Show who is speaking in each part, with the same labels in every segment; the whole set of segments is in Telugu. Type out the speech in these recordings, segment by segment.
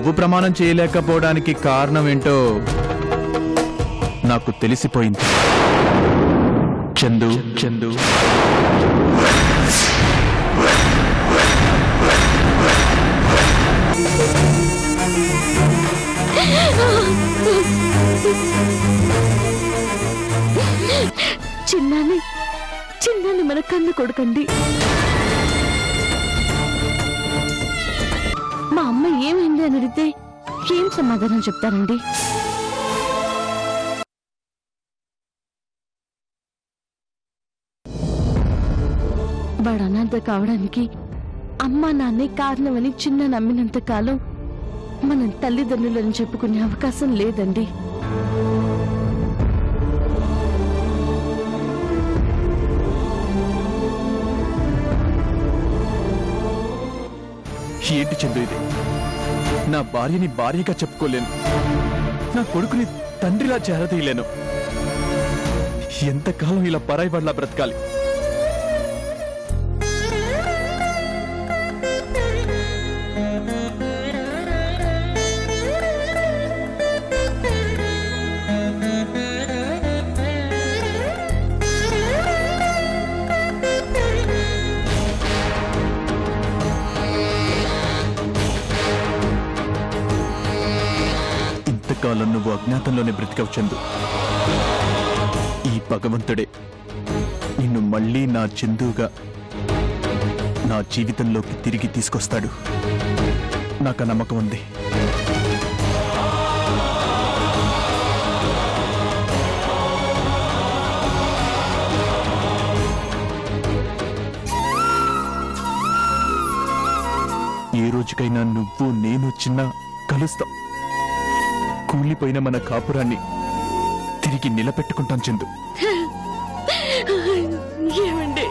Speaker 1: నువ్వు ప్రమాణం చేయలేకపోవడానికి కారణం ఏంటో నాకు తెలిసిపోయింది. చందు చందు
Speaker 2: చిన్నాన్ని చిన్నాన్ని మన కన్ను కొడుకండి. మా అమ్మ ఏమైంది అని అడిగితే ఏం సమాధానం చెప్తారండి? వాడు అనాథ కావడానికి అమ్మా నాన్నే కారణమని చిన్న నమ్మినంత కాలం మనం తల్లిదండ్రులను చెప్పుకునే అవకాశం లేదండి.
Speaker 1: ఏంటి చందు ఇది? నా భార్యని భార్యగా చెప్పుకోలేను, నా కొడుకుని తండ్రిలా చేరదీయలేను. ఎంతకాలం ఇలా పరాయి వాళ్ళ బ్రతకాలి? ఇంతకాలం నువ్వు అజ్ఞాతంలోనే బ్రతికావు చందు. ఈ భగవంతుడే నిన్ను మళ్ళీ నా చందుగా నా జీవితంలోకి తిరిగి తీసుకొస్తాడు. నాకు నమ్మకం ఉంది. ఏ రోజుకైనా నువ్వు నేను చిన్న కలుస్తాం. కూలిపోయిన మన కాపురాన్ని తిరిగి నిలబెట్టుకుంటాం చందు.
Speaker 2: ఏమండి,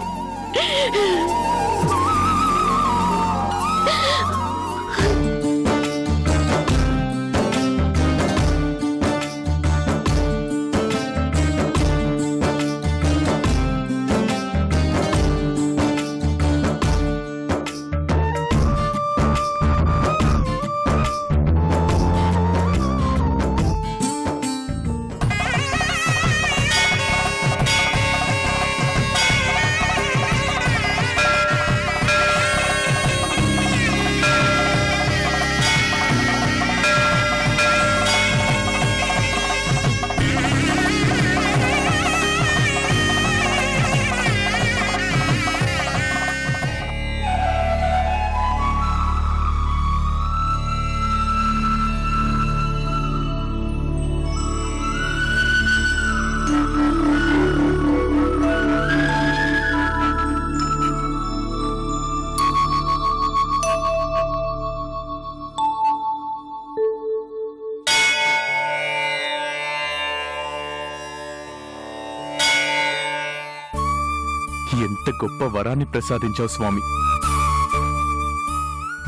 Speaker 1: ఎంత గొప్ప వరాన్ని ప్రసాదించావు స్వామి.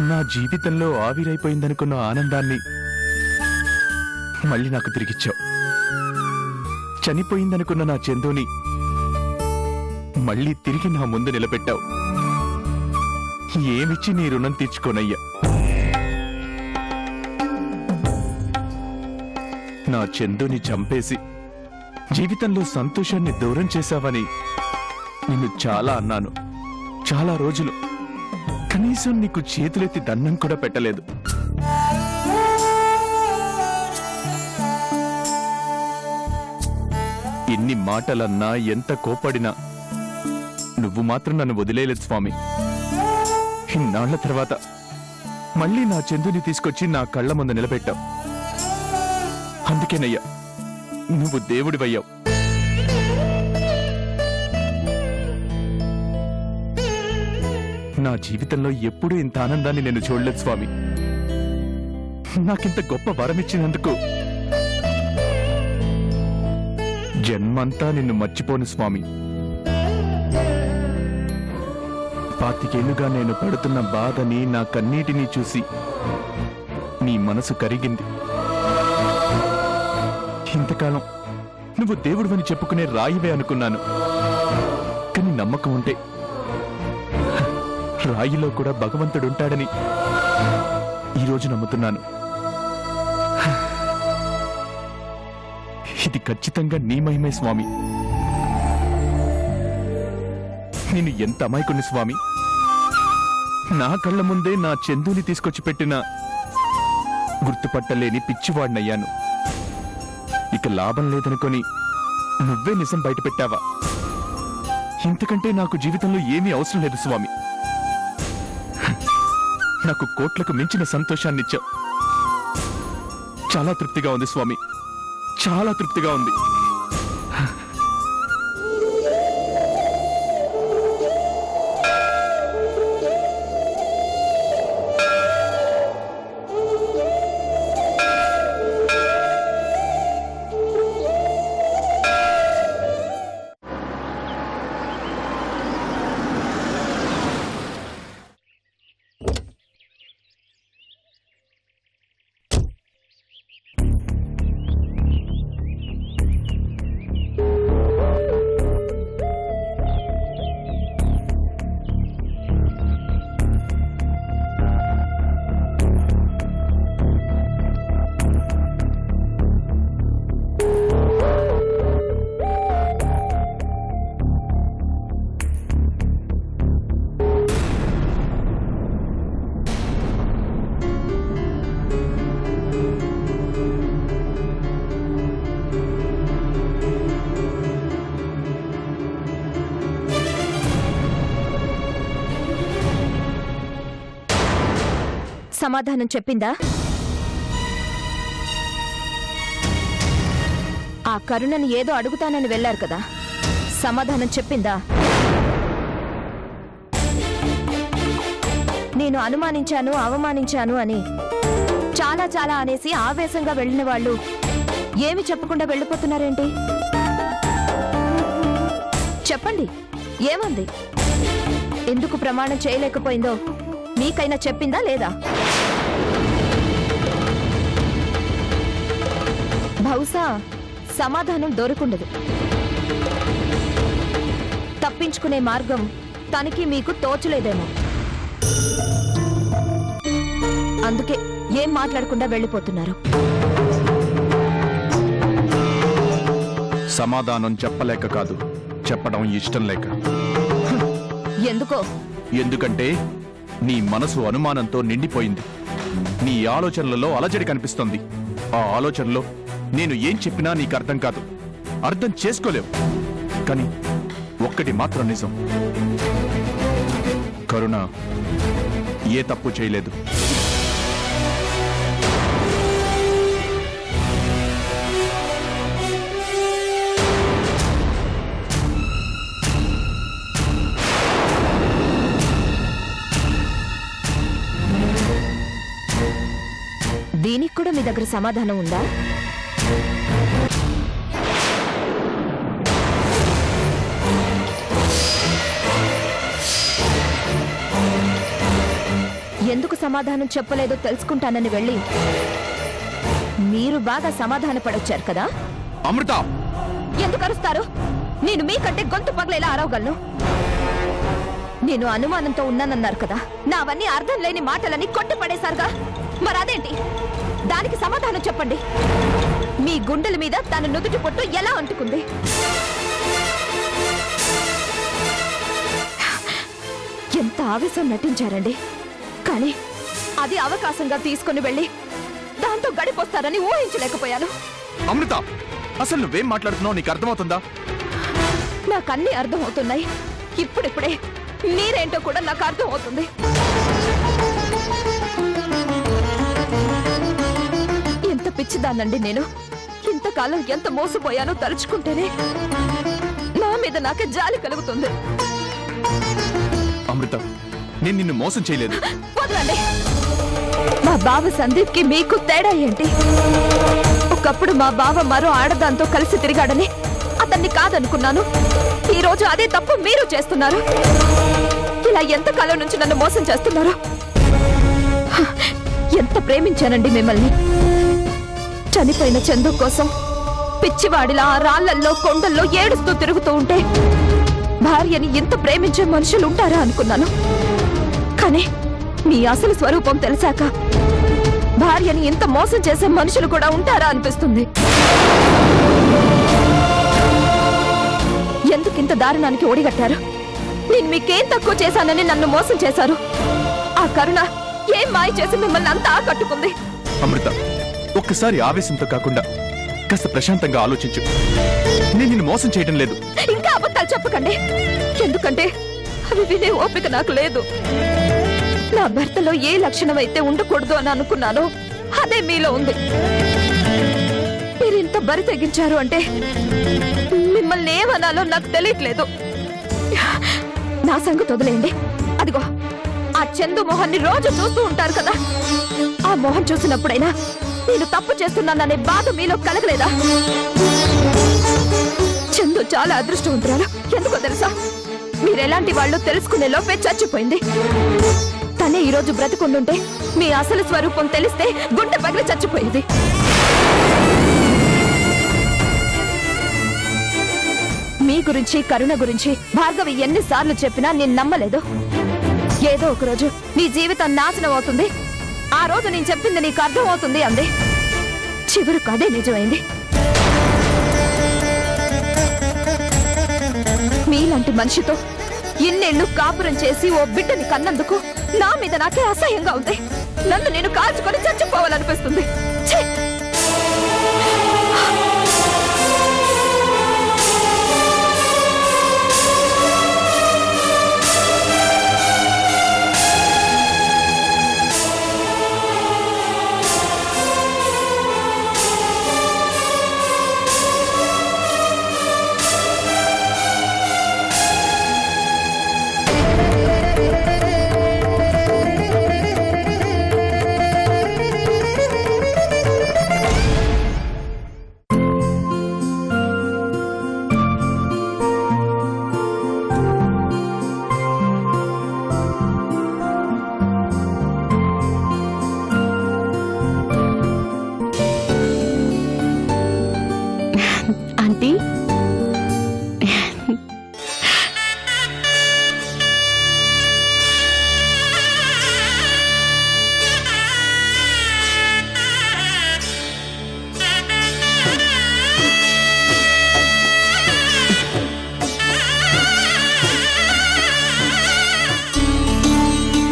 Speaker 1: నా జీవితంలో ఆవిరైపోయిందనుకున్న ఆనందాన్ని మళ్ళీ నాకు తిరిగిచ్చావు. చనిపోయిందనుకున్న నా చందుని మళ్ళీ తిరిగి నా ముందు నిలబెట్టావు. ఏమిచ్చి నీ రుణం తీర్చుకోనయ్యా. నా చందుని చంపేసి జీవితంలో సంతోషాన్ని దూరం చేశావని నిన్ను చాలా అన్నాను. చాలా రోజులు కనీసం నీకు చేతులెత్తి దండం కూడా పెట్టలేదు. ఎన్ని మాటలన్నా, ఎంత కోపడినా నువ్వు మాత్రం నన్ను వదిలేలేదు స్వామి. ఇన్నాళ్ల తర్వాత మళ్ళీ నా చందుని తీసుకొచ్చి నా కళ్ల ముందు నిలబెట్టావు. అందుకేనయ్యా నువ్వు దేవుడివయ్యావు. నా జీవితంలో ఎప్పుడూ ఇంత ఆనందాన్ని నేను చూడలేదు స్వామి. నాకింత గొప్ప వరమిచ్చినందుకు జన్మంతా నిన్ను మర్చిపోను స్వామి. 25 ఏళ్లుగా నేను పడుతున్న బాధని, నా కన్నీటిని చూసి నీ మనసు కరిగింది. ఇంతకాలం నువ్వు దేవుడివని చెప్పుకునే రాయివే అనుకున్నాను. కానీ నమ్మకం ఉంటే రాయిలో కూడా భగవంతుడుంటాడని ఈరోజు నమ్ముతున్నాను. ఇది ఖచ్చితంగా నీ మహిమే స్వామి. నేను ఎంత అమాయకుని స్వామి. నా కళ్ళ ముందే నా చందుని తీసుకొచ్చి పెట్టిన గుర్తుపట్టలేని పిచ్చివాడినయ్యాను. ఇక లాభం లేదనుకొని నువ్వే నిజం బయట పెట్టావా? ఇంతకంటే నాకు జీవితంలో ఏమీ అవసరం లేదు స్వామి. నాకు కోట్లకు మించిన సంతోషాన్నిచ్చావు. చాలా తృప్తిగా ఉంది స్వామి, చాలా తృప్తిగా ఉంది.
Speaker 2: సమాధానం చెప్పిందా? ఆ కరుణని ఏదో అడుగుతానని వెళ్లారు కదా, సమాధానం చెప్పిందా? నేను అనుమానించాను, అవమానించాను అని చాలా చాలా అనేసి ఆవేశంగా వెళ్ళిన వాళ్ళు ఏమి చెప్పకుండా వెళ్ళిపోతున్నారేంటి? చెప్పండి, ఏమంది? ఎందుకు ప్రమాణం చేయలేకపోయిందో మీకైనా చెప్పిందా లేదా? బహుశా సమాధానం దొరకుండదు. తప్పించుకునే మార్గం తనకి మీకు తోచలేదేమో. అందుకే ఏం మాట్లాడకుండా వెళ్ళిపోతున్నారు.
Speaker 1: సమాధానం చెప్పలేక కాదు, చెప్పడం ఇష్టం లేక.
Speaker 2: ఎందుకో?
Speaker 1: ఎందుకంటే నీ మనసు అనుమానంతో నిండిపోయింది. నీ ఆలోచనలలో అలజడి కనిపిస్తోంది. ఆ ఆలోచనలో నేను ఏం చెప్పినా నీకు అర్థం కాదు, అర్థం చేసుకోలేవు. కానీ ఒక్కటి మాత్రం నిజం, కరుణ ఏ తప్పు చేయలేదు.
Speaker 2: దీనికి కూడా మీ దగ్గర సమాధానం ఉందా? ఎందుకు సమాధానం చెప్పలేదో తెలుసుకుంటానని వెళ్ళి మీరు బాగా సమాధాన పడొచ్చారు కదా.
Speaker 1: అమృత,
Speaker 2: ఎందుకు అరుస్తారు? నేను మీకంటే గొంతు పగలేలా అరవగలను. నేను అనుమానంతో ఉన్నానన్నారు కదా, నావన్నీ అర్థం లేని మాటలని కొట్టి పడేశారుగా. మరి అదేంటి? దానికి సమాధానం చెప్పండి. మీ గుండెల మీద తన నుదుటి పొట్టు ఎలా అంటుకుంది? ఎంత ఆవేశం నటించారండి. కానీ అది అవకాశంగా తీసుకుని వెళ్ళి దాంతో గడిపొస్తారని ఊహించలేకపోయాను.
Speaker 1: అమృత, అసలు నువ్వేం మాట్లాడుతున్నావు నీకు అర్థమవుతుందా?
Speaker 2: నాకన్నీ అర్థమవుతున్నాయి. ఇప్పుడిప్పుడే మీరేంటో కూడా నాకు అర్థమవుతుంది. ఎంత పిచ్చిదానండి నేను. ఇంతకాలం ఎంత మోసపోయానో తలుచుకుంటేనే నా మీద నాకే జాలి కలుగుతుంది.
Speaker 1: అమృత, నేను నిన్ను మోసం చేయలేదు.
Speaker 2: వదలండి. మా బావ సందీప్ కి మీకు తేడా ఏంటి? ఒకప్పుడు మా బావ మరో ఆడదాంతో కలిసి తిరిగాడని అతన్ని కాదనుకున్నాను. ఈ రోజు అదే తప్పు మీరు చేస్తున్నారు. ఇలా ఎంతకాలం నుంచి నన్ను మోసం చేస్తున్నారు? ఎంత ప్రేమించానండి మిమ్మల్ని. చనిపోయిన చందు కోసం పిచ్చివాడిలా ఆ రాళ్లల్లో కొండల్లో ఏడుస్తూ తిరుగుతూ ఉంటే భార్యని ఎంత ప్రేమించే మనుషులు ఉంటారా అనుకున్నాను. కానీ మీ అసలు స్వరూపం తెలిసాక భార్యని ఇంత మోసం చేసే మనుషులు కూడా ఉంటారా అనిపిస్తుంది. ఎందుకింత దారుణానికి ఒడిగట్టారు? నేను మీకేం తక్కువ చేశానని నన్ను మోసం చేశారు. ఆ కరుణ ఏం మాయ చేసి మిమ్మల్ని అంతా ఆకట్టుకుంది?
Speaker 1: అమృత, ఒక్కసారి ఆవేశంతో కాకుండా కాస్త ప్రశాంతంగా ఆలోచించు. నేను నిన్ను మోసం చేయడం లేదు.
Speaker 2: ఇంకా అబద్ధాలు చెప్పకండి. ఎందుకంటే అవి వినే ఓపిక నాకు లేదు. నా భర్తలో ఏ లక్షణం అయితే ఉండకూడదు అని అనుకున్నానో అదే మీలో ఉంది. మీరింత బరి తెగించారు అంటే మిమ్మల్ని ఏమనాలో నాకు తెలియట్లేదు. నా సంగతి వదిలేయండి. అదిగో ఆ చందు మొహాన్ని రోజు చూస్తూ ఉంటారు కదా, ఆ మొహం చూసినప్పుడైనా నేను తప్పు చేస్తున్నాననే బాధ మీలో కలగలేదా? చందు చాలా అదృష్టవంతురాలు. ఎందుకో తెలుసా? మీరెలాంటి వాళ్ళు తెలుసుకునే లోపే చచ్చిపోయింది. తనే ఈరోజు బ్రతికుండుంటే మీ అసలు స్వరూపం తెలిస్తే గుండె పగిలి చచ్చిపోయేది. మీ గురించి, కరుణ గురించి భార్గవి ఎన్నిసార్లు చెప్పినా నేను నమ్మలేదు. ఏదో ఒక రోజు నీ జీవితం నాశనం అవుతుంది, ఆ రోజు నేను చెప్పింది నీకు అర్థం అవుతుంది అంది. చివరికి అదే నిజమైంది. మీలాంటి మనిషితో ఇన్నేళ్లు కాపురం చేసి ఓ బిడ్డని కన్నందుకు నా మీద నాకే అసహ్యంగా ఉంది. నన్ను నేను కాల్చుకొని చచ్చిపోవాలనిపిస్తుంది.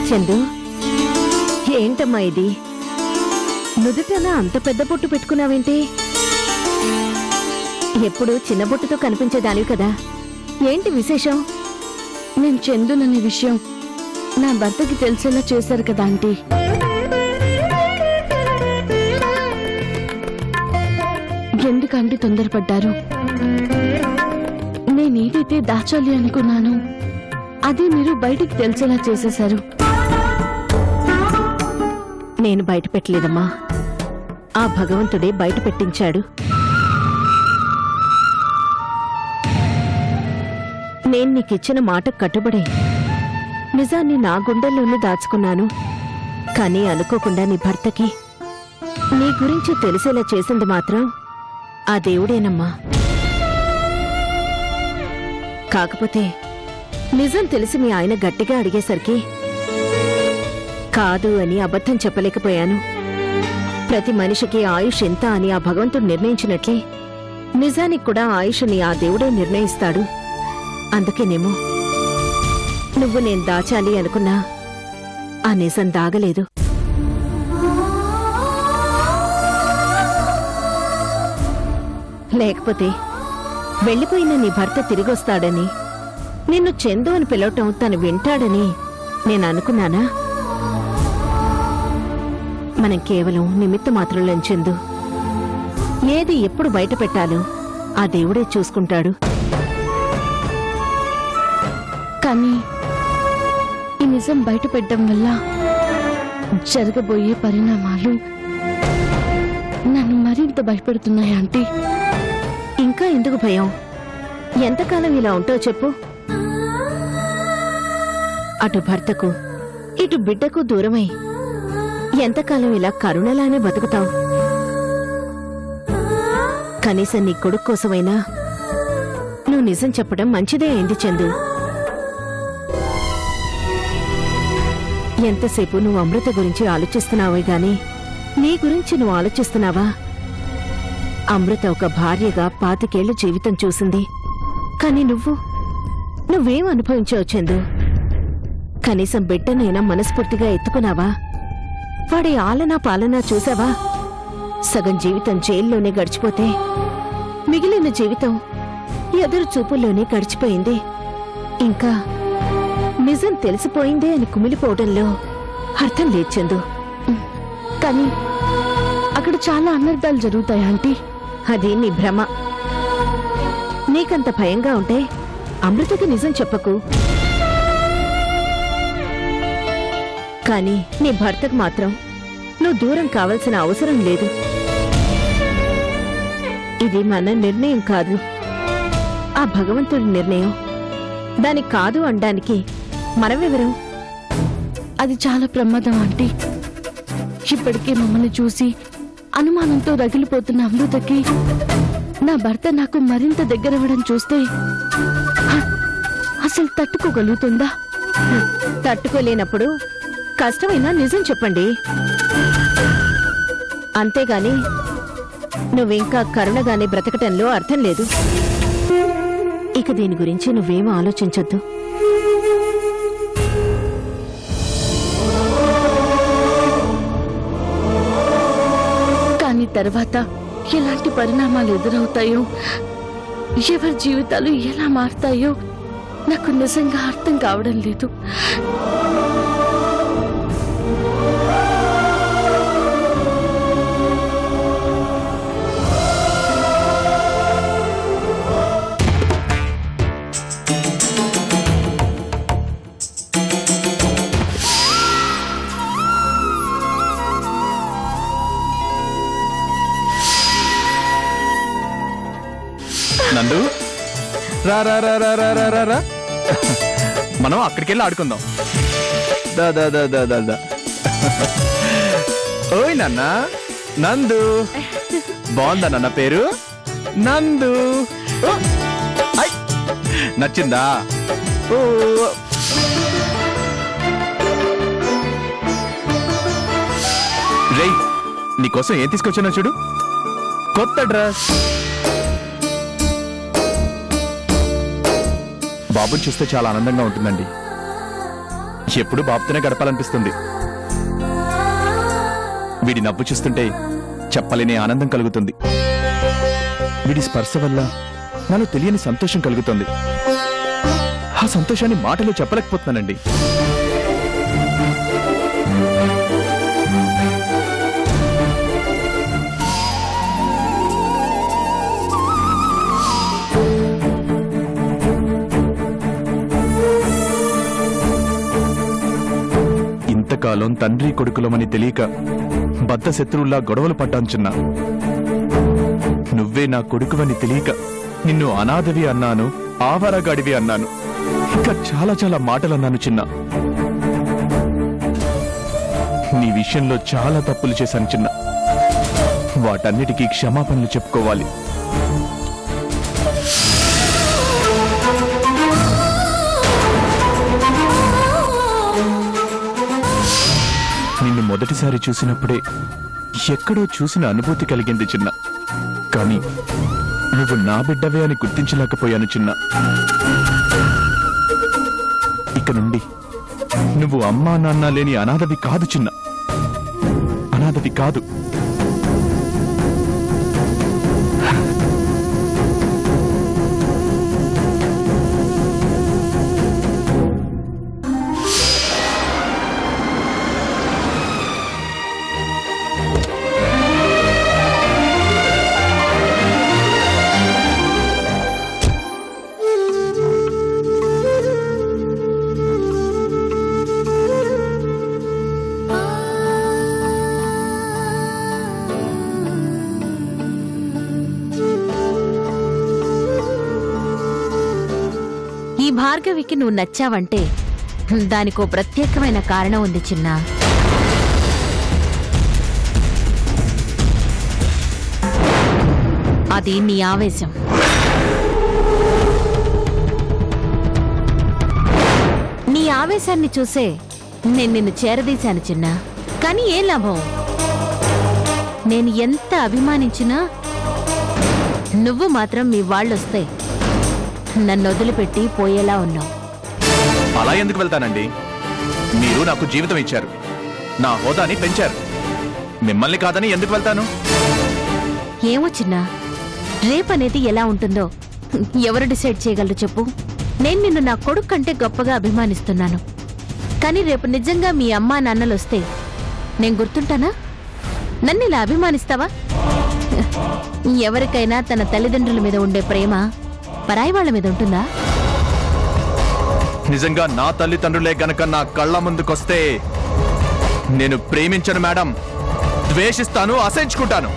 Speaker 2: చందు, ఏంటమ్మా ఇది? నుదుటనా అంత పెద్ద బొట్టు పెట్టుకున్నావేంటి? ఎప్పుడు చిన్న బొట్టుతో కనిపించేదానివి కదా, ఏంటి విశేషం?
Speaker 3: నేను చందుననే విషయం నా భర్తకి తెలిసేలా చేశారు కదా ఆంటీ. ఎందుకంటే తొందరపడ్డారు? నేనేదైతే దాచాలి అనుకున్నానో అదే మీరు బయటికి తెలిసేలా చేసేశారు.
Speaker 2: నేను బయట పెట్టలేదమ్మా, ఆ భగవంతుడే బయట పెట్టించాడు. నేను నీకిచ్చిన మాట కట్టుబడే నిజాన్ని నా గుండెల్లోనే దాచుకున్నాను. కానీ అనుకోకుండా నీ భర్తకి నీ గురించి తెలిసేలా చేసింది మాత్రం ఆ దేవుడేనమ్మా. కాకపోతే నిజం తెలిసి మీ ఆయన గట్టిగా అడిగేసరికి కాదు అని అబద్ధం చెప్పలేకపోయాను. ప్రతి మనిషికి ఆయుష్ ఎంత అని ఆ భగవంతుడు నిర్ణయించినట్లే నిజానికి కూడా ఆయుష్ని ఆ దేవుడే నిర్ణయిస్తాడు. అందుకేనేమో నువ్వు నేను దాచాలి అనుకున్నా ఆ నిజం దాగలేదు. లేకపోతే వెళ్ళిపోయిన నీ భర్త తిరిగొస్తాడని, నిన్ను చందు అని పిలవటం తను వింటాడని నేను అనుకున్నానా? మనం కేవలం నిమిత్త మాత్రంలో చందు. ఏది ఎప్పుడు బయట పెట్టాలో ఆ దేవుడే చూసుకుంటాడు.
Speaker 3: కానీ ఈ నిజం బయట పెట్టడం వల్ల జరగబోయే పరిణామాలు నన్ను మరింత భయపెడుతున్నాయి ఆంటీ.
Speaker 2: ఇంకా ఎందుకు భయం? ఎంతకాలం ఇలా ఉంటావు చెప్పు? అటు భర్తకు ఇటు బిడ్డకు దూరమై ఎంతకాలం ఇలా కరుణలానే బతుకుతావు? కనీసం నీ కొడుకు కోసమైనా నువ్వు నిజం చెప్పడం మంచిదే అయింది చందు. ఎంతసేపు నువ్వు అమృత గురించి ఆలోచిస్తున్నావే గాని
Speaker 4: నీ గురించి నువ్వు ఆలోచిస్తున్నావా? అమృత ఒక భార్యగా 25 ఏళ్ల జీవితం చూసింది. కాని నువ్వేం అనుభవించావు చందు? కనీసం బిడ్డనైనా మనస్ఫూర్తిగా ఎత్తుకున్నావా? వాడి ఆలనా పాలనా చూసావా? సగం జీవితం జైల్లోనే గడిచిపోతే మిగిలిన జీవితం ఎదురు చూపుల్లోనే గడిచిపోయింది. ఇంకా నిజం తెలిసిపోయిందే అని కుమిలిపోవడంలో అర్థం లేదు చందు.
Speaker 3: కానీ అక్కడ చాలా అనర్థాలు జరుగుతాయి ఆంటీ.
Speaker 4: అది నీ భ్రమ. నీకంత భయంగా ఉంటే అమృతకి నిజం చెప్పకు. కాని నీ భర్తకు మాత్రం నువ్వు దూరం కావాల్సిన అవసరం లేదు. ఇది మన నిర్ణయం కాదు, ఆ భగవంతుడి నిర్ణయం. దాని కాదు అనడానికి మనమెవరం?
Speaker 3: అది చాలా ప్రమాదం ఆంటీ. ఇప్పటికే మమ్మల్ని చూసి అనుమానంతో రగిలిపోతున్న అమృతకి నా భర్త నాకు మరింత దగ్గరవ్వడం చూస్తే అసలు తట్టుకోగలుగుతుందా?
Speaker 4: తట్టుకోలేనప్పుడు కష్టమైనా నిజం చెప్పండి. అంతేగాని నువ్వింకా కరుణగానే బ్రతకటంలో అర్థం లేదు. ఇక దీని గురించి నువ్వేం ఆలోచించొద్దు.
Speaker 3: కానీ తర్వాత ఎలాంటి పరిణామాలు ఎదురవుతాయో, ఎవరి జీవితాలు ఎలా మారుతాయో నాకు నిజంగా అర్థం కావడం లేదు.
Speaker 1: నందు, రా రా రా రా రా రా రా రా. మనం అక్కడికి వెళ్ళి ఆడుకుందాం. దా దా దా దా దా దా. ఓయ్ నాన్న, నందు. బాగుందా నాన్న పేరు? నందు. ఓ, ఐ, నచ్చిందా? ఓ, రేయ్, నీకోసం ఏం తీసుకొచ్చానో చూడు. కొత్త డ్రెస్. బాబుని చూస్తే చాలా ఆనందంగా ఉంటుందండి. ఎప్పుడు బాబుతోనే గడపాలనిపిస్తుంది. వీడి నవ్వు చూస్తుంటే చెప్పలేని ఆనందం కలుగుతుంది. వీడి స్పర్శ వల్ల నాలో తెలియని సంతోషం కలుగుతుంది. ఆ సంతోషాన్ని మాటలో చెప్పలేకపోతున్నానండి. ఇంతకాలం తండ్రి కొడుకులమని తెలియక బద్ద శత్రువుల్లా గొడవలు పడ్డాను చిన్న. నువ్వే నా కొడుకువని తెలియక నిన్ను అనాథవి అన్నాను, ఆవారగాడివి అన్నాను, ఇంకా చాలా చాలా మాటలన్నాను చిన్న. నీ విషయంలో చాలా తప్పులు చేశాను చిన్న. వాటన్నిటికీ క్షమాపణలు చెప్పుకోవాలి. నిన్ను మొదటిసారి చూసినప్పుడే ఎక్కడో చూసిన అనుభూతి కలిగింది చిన్న. కానీ నువ్వు నా బిడ్డవే అని గుర్తించలేకపోయాను చిన్న. ఇక నుండి నువ్వు అమ్మా నాన్న లేని అనాథవి కాదు చిన్న, అనాథవి కాదు.
Speaker 4: భార్గవికి నువ్వు నచ్చావంటే దానికో ప్రత్యేకమైన కారణం ఉంది చిన్న. అది నీ ఆవేశం. నీ ఆవేశాన్ని చూసే నేను నిన్ను చేరదీశాను చిన్న. కానీ ఏం లాభం? నేను ఎంత అభిమానించినా నువ్వు మాత్రం మీ వాళ్ళొస్తే నన్ను వదిలిపెట్టి పోయేలా ఉన్నావు.
Speaker 1: అలా ఎందుకు వెళ్తానండి? మీరు నాకు జీవితం ఇచ్చారు, నా హోదాని పెంచారు. మిమ్మల్ని కాదని ఎందుకు వెళ్తాను?
Speaker 4: ఏమో చిన్నా, రేపనేది ఎలా ఉంటుందో ఎవరు డిసైడ్ చేయగలరు చెప్పు? నేను నిన్ను నా కొడుకు కంటే గొప్పగా అభిమానిస్తున్నాను. కానీ రేపు నిజంగా మీ అమ్మా నాన్నలొస్తే నేను గుర్తుంటానా? నన్ను ఇలా అభిమానిస్తావా? ఎవరికైనా తన తల్లిదండ్రుల మీద ఉండే ప్రేమ పరాయి వాళ్ళ మీద ఉంటుందా?
Speaker 1: నిజంగా నా తల్లిదండ్రులే గనక నా కళ్ళ ముందుకొస్తే నేను ప్రేమించను మేడం, ద్వేషిస్తాను, అసహించుకుంటాను.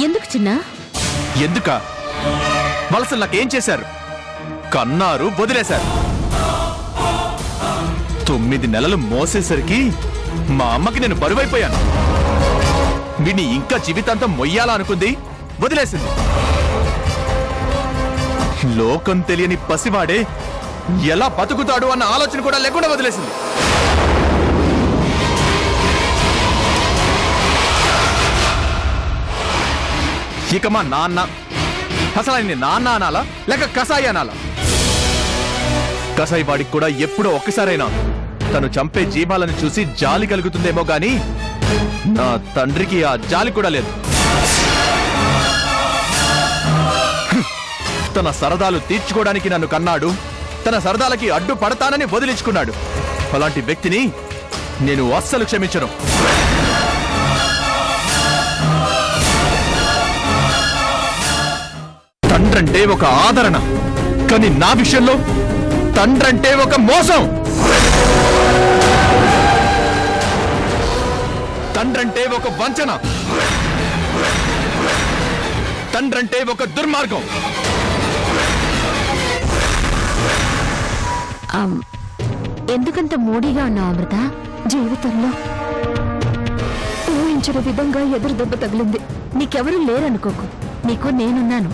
Speaker 4: ఎందుకు చిన్నా?
Speaker 1: ఎందుక? వలసలు నాకేం చేశారు? కన్నారు, వదిలేశారు. 9 నెలలు మోసేసరికి మా అమ్మకి నేను బరువైపోయాను. వీడిని ఇంకా జీవితాంతం మొయ్యాలా అనుకుంది, వదిలేసింది. లోకం తెలియని పసివాడే ఎలా బతుకుతాడు అన్న ఆలోచన కూడా లేకుండా వదిలేసింది. ఇక మా నాన్న, అసలు ఆయన్ని నాన్న అనాలా లేక కసాయి అనాలా? కసాయి వాడికి కూడా ఎప్పుడో ఒక్కసారైనా తను చంపే జీవాలను చూసి జాలి కలుగుతుందేమో గాని నా తండ్రికి ఆ జాలి కూడా లేదు. తన సరదాలు తీర్చుకోవడానికి నన్ను కన్నాడు, తన సరదాలకి అడ్డు పడతానని వదిలించుకున్నాడు. అలాంటి వ్యక్తిని నేను అస్సలు క్షమించను. తండ్రంటే ఒక ఆదరణ, కానీ నా విషయంలో తండ్రంటే ఒక మోసం. తండ్రంటే ఒక వంచన, తండ్రంటే ఒక దుర్మార్గం.
Speaker 4: ఎందుకంత మూడీగా ఉన్నావు అమృత?
Speaker 2: జీవితంలో ఊహించిన విధంగా ఎదురు దెబ్బ తగిలింది.
Speaker 4: నీకెవరూ లేరనుకోకు, నీకు నేనున్నాను.